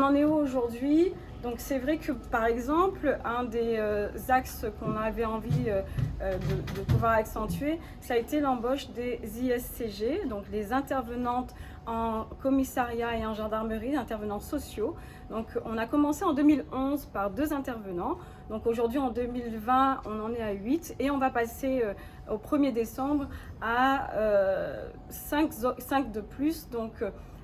en est où aujourd'hui? Donc c'est vrai que par exemple, un des axes qu'on avait envie de pouvoir accentuer, ça a été l'embauche des ISCG, donc les intervenantes en commissariat et en gendarmerie, intervenants sociaux. Donc on a commencé en 2011 par 2 intervenants. Donc aujourd'hui en 2020, on en est à 8 et on va passer au 1er décembre à 5 de plus. Donc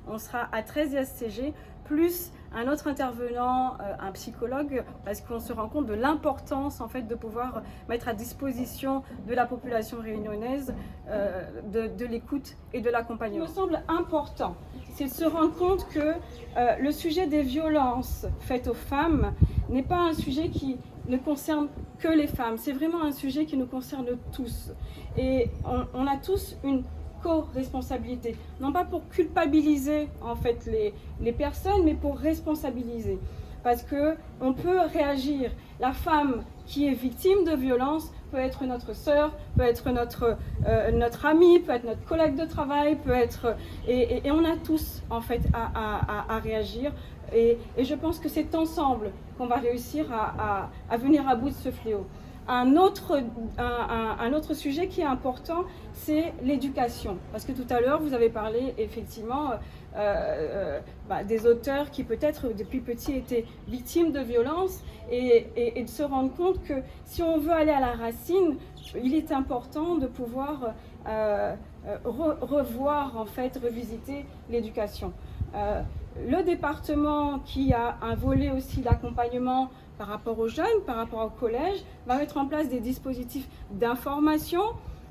on sera à 13 ISCG plus un autre intervenant, un psychologue, parce qu'on se rend compte de l'importance en fait de pouvoir mettre à disposition de la population réunionnaise de l'écoute et de l'accompagnement. Ce qui me semble important, c'est de se rendre compte que le sujet des violences faites aux femmes n'est pas un sujet qui ne concerne que les femmes, c'est vraiment un sujet qui nous concerne tous. Et on a tous une co-responsabilité, non pas pour culpabiliser en fait les personnes, mais pour responsabiliser. Parce que on peut réagir. La femme qui est victime de violence peut être notre sœur, peut être notre amie, peut être notre collègue de travail, peut être et on a tous en fait à réagir. Et je pense que c'est ensemble qu'on va réussir à venir à bout de ce fléau. Un autre sujet qui est important, c'est l'éducation. Parce que tout à l'heure, vous avez parlé effectivement des auteurs qui peut-être depuis petit étaient victimes de violences et de se rendre compte que si on veut aller à la racine, il est important de pouvoir revoir, en fait, revisiter l'éducation. Le département qui a un volet aussi d'accompagnement par rapport aux jeunes, par rapport au collège, va mettre en place des dispositifs d'information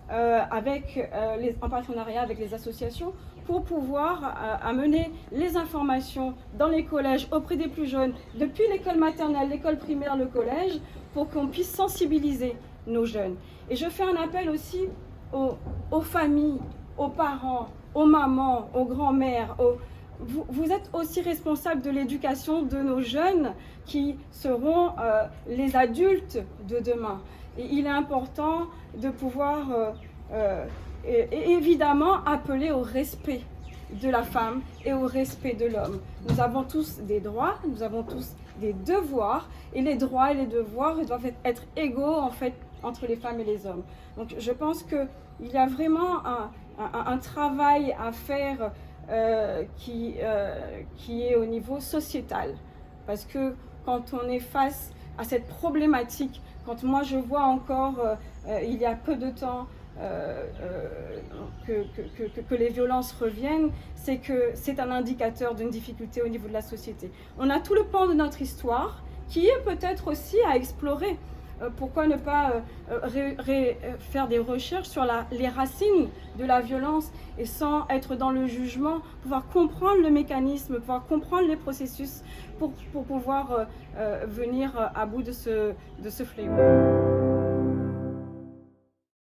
en partenariat avec les associations pour pouvoir amener les informations dans les collèges auprès des plus jeunes, depuis l'école maternelle, l'école primaire, le collège, pour qu'on puisse sensibiliser nos jeunes. Et je fais un appel aussi aux familles, aux parents, aux mamans, aux grands-mères, vous êtes aussi responsable de l'éducation de nos jeunes qui seront les adultes de demain. Et il est important de pouvoir évidemment appeler au respect de la femme et au respect de l'homme. Nous avons tous des droits, nous avons tous des devoirs, et les droits et les devoirs doivent être égaux en fait entre les femmes et les hommes. Donc je pense qu'il y a vraiment un travail à faire qui est au niveau sociétal. Parce que quand on est face à cette problématique, quand moi je vois encore, il y a peu de temps, que les violences reviennent, c'est que c'est un indicateur d'une difficulté au niveau de la société. On a tout le pan de notre histoire qui est peut-être aussi à explorer. Pourquoi ne pas faire des recherches sur les racines de la violence et sans être dans le jugement, pouvoir comprendre le mécanisme, pouvoir comprendre les processus pour pouvoir venir à bout de ce fléau.